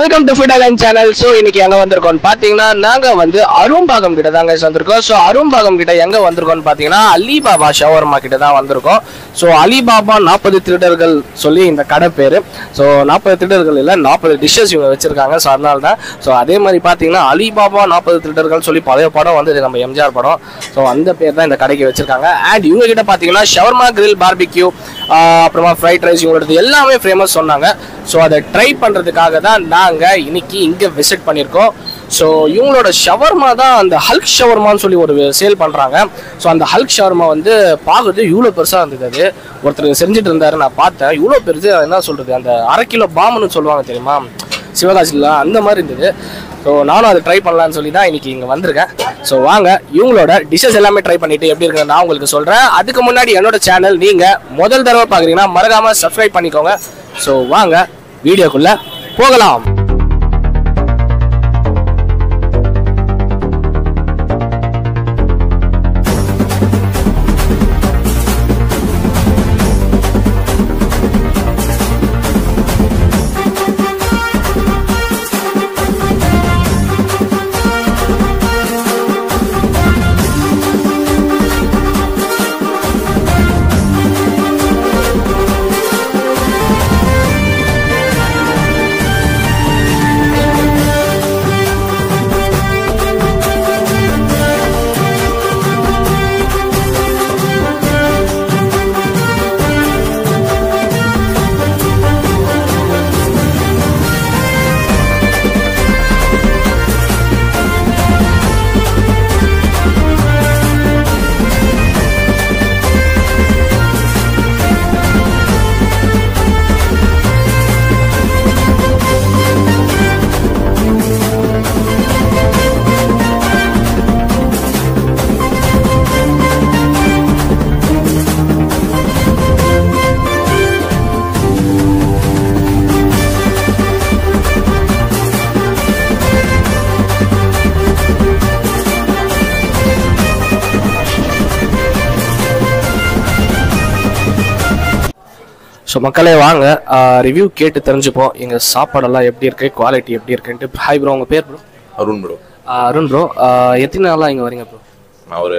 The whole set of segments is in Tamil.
Welcome to food and channel. So இன்னைக்கு எங்கே வந்திருக்கோம்னு பார்த்தீங்கன்னா நாங்கள் வந்து அரும்பாகம் கிட்ட தாங்க வந்திருக்கோம். ஸோ அரும்பாகம் கிட்ட எங்கே வந்திருக்கோம்னு பார்த்தீங்கன்னா அலிபாபா ஷவர்மா கிட்ட தான் வந்திருக்கோம். ஸோ அலிபாபா 40 திருடர்கள் சொல்லி இந்த கடை பேர். ஸோ 40 திருடர்கள் இல்லை, 40 டிஷ்ஷஸ் இவங்க வச்சிருக்காங்க. ஸோ அதனால தான். ஸோ அதே மாதிரி பார்த்தீங்கன்னா அலிபாபா 40 திருடர்கள் சொல்லி பழைய படம் வந்து நம்ம எம்ஜிஆர் படம். ஸோ அந்த பேர் தான் இந்த கடைக்கு வச்சிருக்காங்க. அண்ட் இவங்க கிட்ட பார்த்தீங்கன்னா ஷவர்மா கிரில் பார்பிக்யூ, அப்புறமா ஃப்ரைட் ரைஸ், இவங்களோடது எல்லாமே ஃபேமஸ் சொன்னாங்க. ஸோ அதை ட்ரை பண்ணுறதுக்காக தான் நாங்கள் இன்னைக்கு இங்கே விசிட் பண்ணியிருக்கோம். ஸோ இவங்களோட ஷவர்மா தான் அந்த ஹல்க் ஷவர்மான்னு சொல்லி ஒரு சேல் பண்ணுறாங்க. ஸோ அந்த ஹல்க் ஷவர்மா வந்து பார்க்குறது இவ்வளோ பெருசாக இருந்தது. அது ஒருத்தர் செஞ்சுட்டு இருந்தார், நான் பார்த்தேன். இவ்வளோ பெருசு, என்ன சொல்கிறது, அந்த 1/2 கிலோ பாம்புன்னு சொல்லுவாங்க தெரியுமா, சிவகாசியில் அந்த மாதிரி இருந்தது. ஸோ நானும் அதை ட்ரை பண்ணலான்னு சொல்லி தான் இன்றைக்கி இங்கே வந்திருக்கேன். ஸோ வாங்க இவங்களோட டிஷ்ஷஸ் எல்லாமே ட்ரை பண்ணிவிட்டு எப்படி இருக்குன்னு நான் உங்களுக்கு சொல்கிறேன். அதுக்கு முன்னாடி என்னோட சேனல் நீங்கள் முதல் தடவை பார்க்குறீங்கன்னா மறக்காமல் சப்ஸ்கிரைப் பண்ணிக்கோங்க. ஸோ வாங்க வீடியோக்குள்ளே போகலாம். ஸோ மக்களே வாங்க ரிவ்யூ கேட்டு தெரிஞ்சுப்போம் எங்கள் சாப்பாடெல்லாம் எப்படி இருக்குது, குவாலிட்டி எப்படி இருக்குன்ட்டு. ஹாய் ப்ரோ, உங்கள் பேர் bro? Arun bro. Arun bro, எத்தனை நாளாக இங்கே வரீங்க ப்ரோ? நான் ஒரு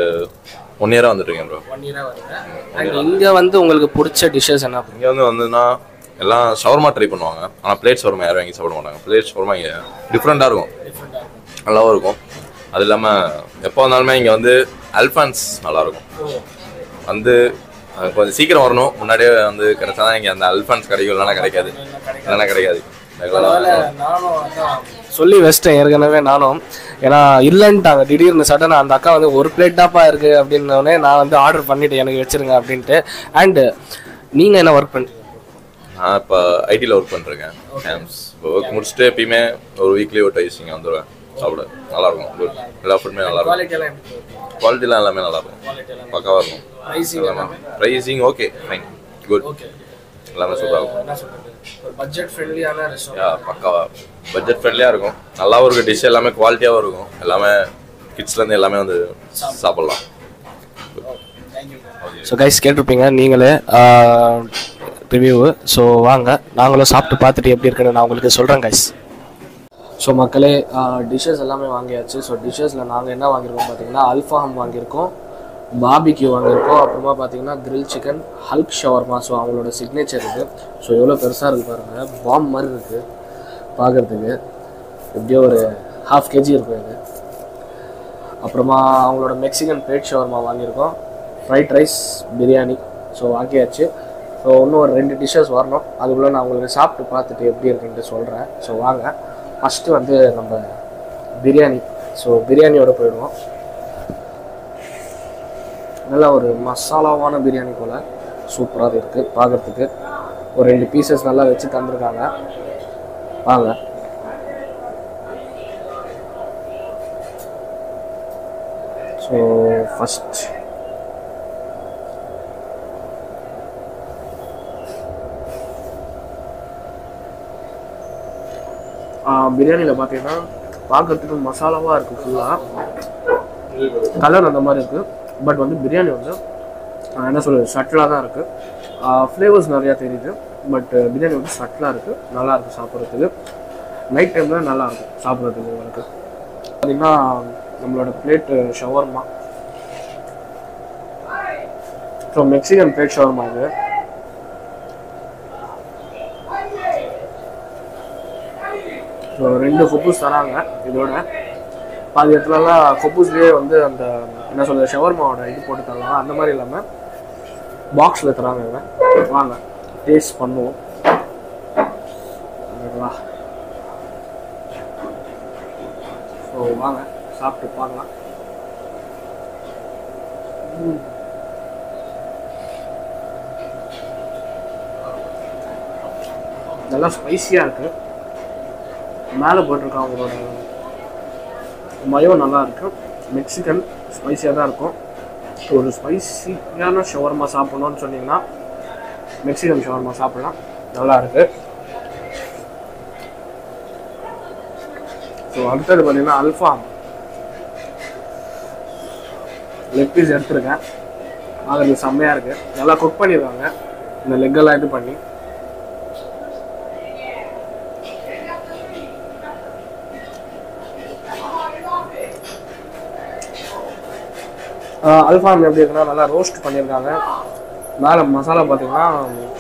1 இயராக வந்துட்டுருக்கேன் ப்ரோ. 1 இயராக வரீங்க. அண்ட் இங்கே வந்து உங்களுக்கு பிடிச்ச டிஷ்ஷஸ் என்ன? இங்கே வந்துன்னா எல்லாம் ஷவர்மா ட்ரை பண்ணுவாங்க. ஆனால் பிளேட் ஷவர்மா யாரும் வாங்கி சாப்பிட மாட்டாங்க. பிளேட் ஷவர்மா இங்கே டிஃப்ரெண்ட்டாக இருக்கும், நல்லாவும் இருக்கும். அது இல்லாமல் எப்போ வந்தாலுமே இங்கே வந்து அல்ஃபான்ஸ் நல்லாயிருக்கும். வந்து கொஞ்சம் சீக்கிரம் வரணும், முன்னாடியே வந்து கிடைச்சா தான் இங்கே அந்த அல்ஃபான்ஸ் கிடைக்கும், இல்லைனா கிடைக்காது. சொல்லி வச்சிட்டேன் ஏற்கனவே நானும். ஏன்னா இல்லைன்ட்டாங்க திடீர்னு சடனாக. அந்த அக்கா வந்து ஒரு பிளேட் டாப்பா இருக்குது அப்படின்னோடனே நான் வந்து ஆர்டர் பண்ணிவிட்டேன், எனக்கு வச்சுருங்க அப்படின்ட்டு. அண்டு நீங்கள் என்ன ஒர்க் பண்ணுறீங்க? நான் இப்போ ஐடியில் ஒர்க் பண்ணிருக்கேன். இப்போ ஒர்க் முடிச்சுட்டு எப்பயுமே ஒரு வீக்லி ஒரு டைஸ் இங்கே வந்துடுவேன் சாப்பிட. நல்லாயிருக்கும், குட். எல்லா ஃபுட்டுமே நல்லாயிருக்கும். குவாலிட்டிலாம் எல்லாமே நல்லாயிருக்கும், பக்காவாக இருக்கும். ப்ரைஸிங் ஓகே, ஃபைன், குட், எல்லாமே சூப்பராக இருக்கும். பட்ஜெட் ஃப்ரெண்ட்லியான ரெஸ்டாரண்ட், பக்காவாக பட்ஜெட் ஃப்ரெண்ட்லியாக இருக்கும். நல்லாவும் இருக்கும், டிஷ் எல்லாமே குவாலிட்டியாகவும் இருக்கும். எல்லாமே கிட்ஸ்லேருந்து எல்லாமே வந்து சாப்பிட்லாம். ஸோ கைஸ் கேட்டிருப்பீங்க நீங்களே ரிவ்யூவு. ஸோ வாங்க நாங்களும் சாப்பிட்டு பார்த்துட்டு எப்படி இருக்குன்னு நான் உங்களுக்கு சொல்கிறேன் கைஸ். ஸோ மக்களே டிஷ்ஷஸ் எல்லாமே வாங்கியாச்சு. ஸோ டிஷ்ஷஸில் நாங்கள் என்ன வாங்கியிருக்கோம் பார்த்தீங்கன்னா அல்ஃபாஹம் வாங்கியிருக்கோம், பார்பிக்யூ வாங்கியிருக்கோம், அப்புறமா பார்த்தீங்கன்னா grill chicken, Hulk shawarma. So அவங்களோட சிக்னேச்சர் இது. ஸோ எவ்வளோ பெருசாக இருக்குது பாருங்கள், பாம் மாதிரி இருக்குது பார்க்குறதுக்கு. எப்படியோ ஒரு 1/2 kg இருக்கும் இது. அப்புறமா அவங்களோட மெக்சிகன் பிளேட் ஷவர்மா வாங்கியிருக்கோம், ஃப்ரைட் ரைஸ், பிரியாணி. ஸோ வாங்கியாச்சு. ஸோ இன்னும் ஒரு 2 டிஷ்ஷஸ் வரணும். அதுக்குள்ளே நான் உங்களுக்கு சாப்பிட்டு பார்த்துட்டு எப்படி இருக்குன்ட்டு சொல்கிறேன். ஸோ வாங்க ஃபஸ்ட்டு வந்து நம்ம பிரியாணி. ஸோ பிரியாணியோட போயிடுவோம். நல்லா ஒரு மசாலாவான பிரியாணி போல் சூப்பராக இருக்குது பார்க்குறதுக்கு. ஒரு 2 பீசஸ் நல்லா வச்சு தந்துருக்காங்க. வாங்க ஸோ ஃபஸ்ட் பிரியாணியில் பார்த்தீங்கன்னா பார்க்குறதுக்கு மசாலாவாக இருக்குது, ஃபுல்லாக கலர் அந்த மாதிரி இருக்குது. பட் வந்து பிரியாணி வந்து என்ன சொல்கிறது சட்டிலாக தான் இருக்குது. ஃப்ளேவர்ஸ் நிறையா தெரியுது. பட் பிரியாணி வந்து சட்டிலாக இருக்குது, நல்லாயிருக்கு சாப்பிட்றதுக்கு. நைட் டைமில் நல்லாயிருக்கும் சாப்பிட்றதுக்கு உங்களுக்கு. பார்த்திங்கன்னா நம்மளோட plate shawarma. So Mexican plate shawarma இது. ஸோ 2 குப்பூஸ் தராங்க. இதோட பாதி இடத்துலலாம் குப்பூஸ்லேயே வந்து அந்த என்ன சொல்கிறது ஷவர்மாவோட இது போட்டு தருவாங்க. அந்த மாதிரி இல்லாமல் பாக்ஸில் தராங்க. வாங்க டேஸ்ட் பண்ணுவோம். ஸோ வாங்க சாப்பிட்டு பார்க்கலாம். நல்லா ஸ்பைஸியாக இருக்குது. மேலே போட்டிருக்காங்க அவங்களோட மயோ நல்லா இருக்குது. மெக்சிகன் ஸ்பைஸியாக தான் இருக்கும். ஒரு ஸ்பைஸியான ஷவர்மா சாப்பிட்ணுன்னு சொன்னீங்கன்னா மெக்சிகன் ஷவர்மா சாப்பிட்லாம். நல்லா இருக்குது. ஸோ அடுத்தது பார்த்தீங்கன்னா அல்ஃபாம் லெக் பீஸ் எடுத்துருக்கேன். அது செம்மையாக இருக்குது. நல்லா குக் பண்ணிடுவாங்க இந்த லெக்கெல்லாம் இது பண்ணி. அல்ஃபாம் எப்படி இருக்குன்னா நல்லா ரோஸ்ட் பண்ணியிருக்காங்க. மேலே மசாலா பார்த்தீங்கன்னா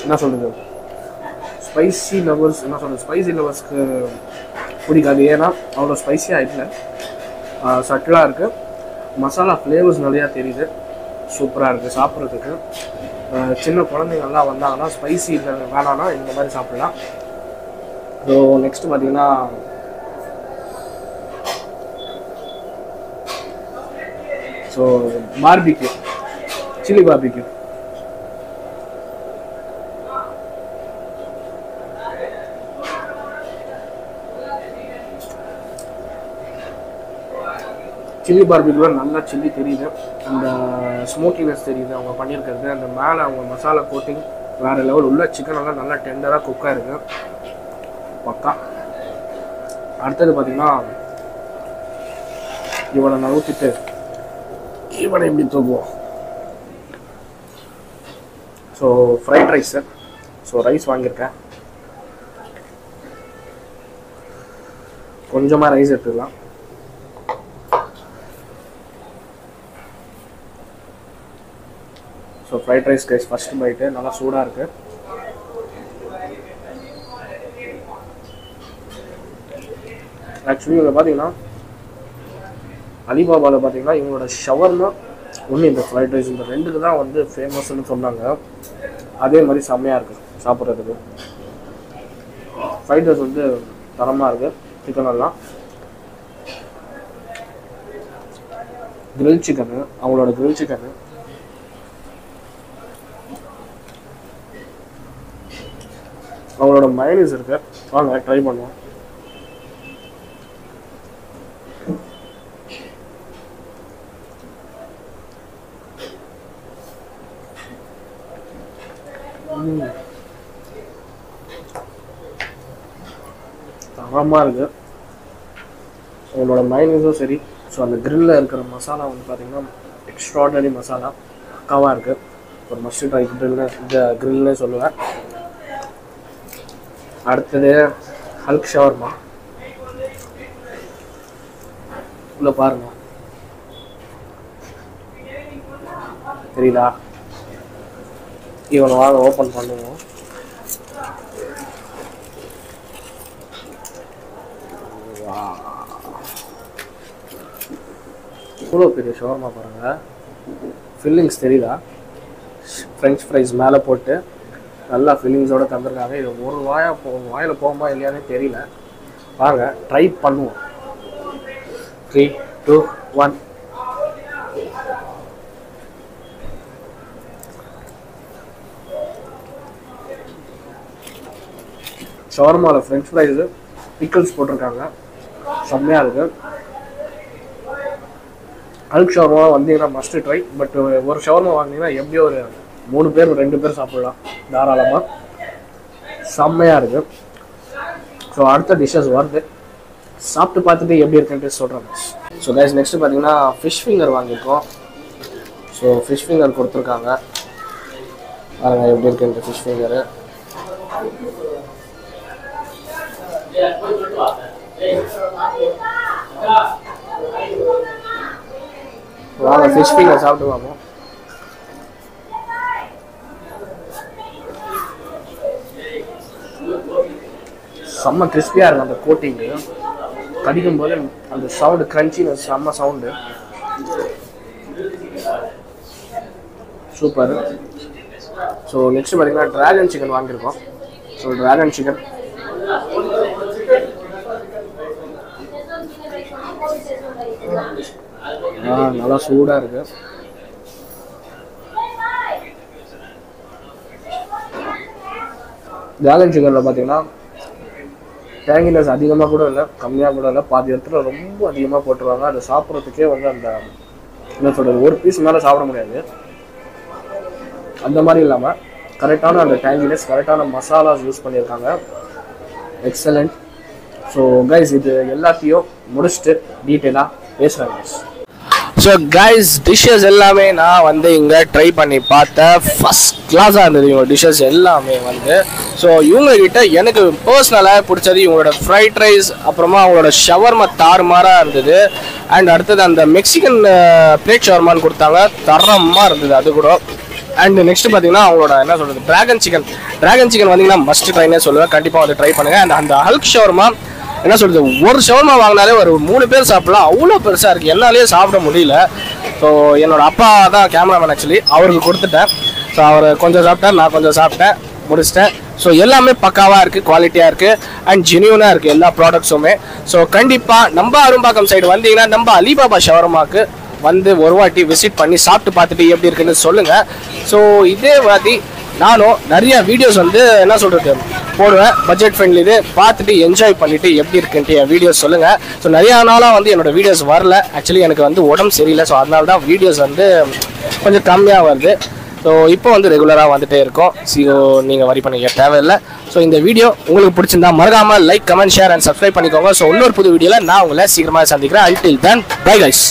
என்ன சொல்கிறது ஸ்பைசி லவர்ஸ் என்ன சொல்கிறது ஸ்பைசி லவர்ஸ்க்கு பிடிக்காது. ஏன்னா அவ்வளோ ஸ்பைஸியாக இல்லை, சட்டிலாக இருக்குது. மசாலா ஃப்ளேவர்ஸ் நிறையா தெரியுது. சூப்பராக இருக்குது சாப்பிட்றதுக்கு. சின்ன குழந்தைங்கள்லாம் வந்தாங்கன்னா ஸ்பைசி வேணான்னா இந்த மாதிரி சாப்பிட்லாம். ஸோ நெக்ஸ்ட்டு பார்த்தீங்கன்னா so barbecue chilli barbecue. Chilli பார்பிக்யூவில் நல்லா சில்லி தெரியுது. அந்த ஸ்மோக்கினஸ் தெரியுது அவங்க பண்ணியிருக்கிறது. அந்த மேலே அவங்க மசாலா கோட்டிங் வேறு லெவல். உள்ள சிக்கன் எல்லாம் நல்லா டெண்டராக குக்காக இருக்குது. பக்கா. அடுத்தது பார்த்தீங்கன்னா இவனை நான் ஊற்றிட்டு இவனை எப்படி தூக்குவோம். So fried rice. So rice வாங்கியிருக்கேன். கொஞ்சமாக ரைஸ் எடுத்துக்கலாம். So fried rice guys first bite நல்லா சூடாக இருக்குது. ஆக்சுவலி இதில் பார்த்தீங்கன்னா அலிபாபாவில் பார்த்தீங்கன்னா இவங்களோட ஷவர்மா ஒன்று இந்த ஃப்ரைட் ரைஸ் இந்த 2க்கு தான் வந்து ஃபேமஸ்ன்னு சொன்னாங்க. அதே மாதிரி செம்மையாக இருக்குது சாப்பிட்றதுக்கு. ஃப்ரைட் ரைஸ் வந்து தரமாக இருக்குது. சிக்கன் எல்லாம் கிரில் சிக்கனு, அவங்களோட கிரில் சிக்கனு. அவங்களோட மயோனைஸ் இருக்கு. வாங்க ட்ரை பண்ணுவோம். தரமாக இருக்கு அவங்களோட மயோனைஸும் சரி. ஸோ அந்த கிரில்ல இருக்கிற மசாலா வந்து பார்த்தீங்கன்னா எக்ஸ்ட்ராடனரி மசாலா பக்காவாக இருக்கு. ஒரு மஸ்ட் ட்ரை கிரில்னே சொல்லுவேன். அடுத்தது ஹல்க் ஷவர்மா. உள்ள பாருங்க தெரியுதா? இவனை வாங்க ஓப்பன் பண்ணுவோம். இவ்வளோ பெரிய ஷவர்மா பாருங்க. ஃபில்லிங்ஸ் தெரியுதா? ஃப்ரெஞ்ச் ஃப்ரைஸ் மேலே போட்டு நல்லா ஃபில்லிங்ஸோடு தந்துருக்காங்க. இது ஒரு வாயில் போகுமா இல்லையானே தெரியல. வாங்க ட்ரை பண்ணுவோம். 3, 2, 1. ஷவர்மாவில் ஃப்ரெஞ்ச் ஃப்ரைஸு பிக்கிள்ஸ் போட்டிருக்காங்க. செம்மையாக இருக்குது. ஹல்க் ஷவர்மா வந்தீங்கன்னா மஸ்ட் ட்ரை. பட் ஒரு ஷவர்மா வாங்கினீங்கன்னா எப்படியோ ஒரு 3 பேர் 2 பேர் சாப்பிடலாம் தாராளமாக. செம்மையாக இருக்குது. ஸோ அடுத்த டிஷ்ஷஸ் வருது. சாப்பிட்டு பார்த்துட்டு எப்படி இருக்குன்ட்டு சொல்கிறேன். ஸோ கைஸ் நெக்ஸ்ட்டு பார்த்தீங்கன்னா ஃபிஷ் ஃபிங்கர் வாங்கியிருக்கோம். ஸோ ஃபிஷ் ஃபிங்கர் கொடுத்துருக்காங்க. பாருங்கள் எப்படி இருக்குன்ட்டு ஃபிஷ் ஃபிங்கரு. வாங்க ஃபிஷ் ஃபிங்கர் சாப்பிட்டு வாங்க. செம்ம கிறிஸ்பியாக இருக்கும் அந்த கோட்டிங்கு. கடிக்கும் போது அந்த சவுண்டு கிரன்ச்சினஸ் செம்ம சவுண்டு. சூப்பர். ஸோ நெக்ஸ்ட் பார்த்தீங்கன்னா ட்ராகன் சிக்கன் வாங்கியிருக்கோம். ஸோ ட்ராகன் சிக்கன் நல்லா சூடாக இருக்கு. ட்ராகன் சிக்கனில் பார்த்தீங்கன்னா டேங்கினஸ் அதிகமாக கூட இல்லை, கம்மியாக கூட இல்லை, பாதி இடத்துல ரொம்ப அதிகமாக போட்டுருவாங்க. அதை சாப்பிட்றதுக்கே வந்து அந்த என்ன சொல்கிறது, ஒரு பீஸ் மேலே சாப்பிட முடியாது. அந்த மாதிரி இல்லாமல் கரெக்டான அந்த டேங்கினஸ், கரெக்டான மசாலாஸ் யூஸ் பண்ணியிருக்காங்க. எக்ஸலண்ட். ஸோ கைஸ் இது எல்லாத்தையும் முடிச்சுட்டு டீட்டெயிலாக பேசுகிறேன் கைஸ். ஸோ கைஸ் டிஷ்ஷஸ் எல்லாமே நான் வந்து இங்கே ட்ரை பண்ணி பார்த்தேன். ஃபஸ்ட் கிளாஸாக இருந்தது இவங்க டிஷ்ஷஸ் எல்லாமே வந்து. ஸோ இவங்ககிட்ட எனக்கு பர்சனலாக பிடிச்சது இவங்களோட ஃப்ரைட் ரைஸ், அப்புறமா அவங்களோட ஷவர்மா தாறுமாறாக இருந்தது. அண்ட் அடுத்தது அந்த மெக்சிகன் பிளேட் ஷவர்மான்னு கொடுத்தாங்க, தரமாக இருந்தது அது கூட. அண்ட் நெக்ஸ்ட் பார்த்தீங்கன்னா அவங்களோட என்ன சொல்கிறது ட்ராகன் சிக்கன் வந்தீங்கன்னா மஸ்ட் ட்ரைனே சொல்லுவேன், கண்டிப்பாக வந்து ட்ரை பண்ணுங்கள். அண்ட் அந்த ஹல்க் ஷவர்மா என்ன சொல்கிறது, ஒரு ஷவர்மா வாங்கினாலே ஒரு 3 பேர் சாப்பிடலாம், அவ்வளோ பெருசாக இருக்குது, என்னாலேயே சாப்பிட முடியல. ஸோ என்னோட அப்பா தான் கேமராமேன், ஆக்சுவலி அவருக்கு கொடுத்துட்டேன். ஸோ அவர் கொஞ்சம் சாப்பிட்டார், நான் கொஞ்சம் சாப்பிட்டேன், முடிச்சிட்டேன். ஸோ எல்லாமே பக்காவாக இருக்குது, குவாலிட்டியாக இருக்குது அண்ட் ஜென்யூனாக இருக்குது எல்லா ப்ராடக்ட்ஸுமே. ஸோ கண்டிப்பாக நம்ம அரும்பாக்கம் சைடு வந்தீங்கன்னா நம்ம அலிபாபா ஷவர்மாக்கு வந்து ஒரு வாட்டி விசிட் பண்ணி சாப்பிட்டு பார்த்துட்டு எப்படி இருக்குன்னு சொல்லுங்கள். ஸோ இதே மாதிரி நானும் நிறைய வீடியோஸ் வந்து என்ன சொல்கிறது போடுவேன், பட்ஜெட் ஃப்ரெண்ட்லி, இது பார்த்துட்டு என்ஜாய் பண்ணிவிட்டு எப்படி இருக்குன்ட்டு என் வீடியோஸ் சொல்லுங்கள். ஸோ நிறையா நாளாக வந்து என்னோடய வீடியோஸ் வரல, ஆக்சுவலி எனக்கு வந்து உடம்பு சரியில்லை. ஸோ அதனால தான் வீடியோஸ் வந்து கொஞ்சம் கம்மியாக வருது. ஸோ இப்போ வந்து ரெகுலராக வந்துகிட்டே இருக்கும். ஸோ நீங்கள் வரி பண்ணிக்க தேவையில்லை. ஸோ இந்த வீடியோ உங்களுக்கு பிடிச்சிருந்தா மறக்காமல் like, comment, share and subscribe பண்ணிக்கோங்க. ஸோ இன்னொரு புது வீடியோவில் நான் உங்களை சீக்கிரமாக சந்திக்கிறேன். Until then bye guys.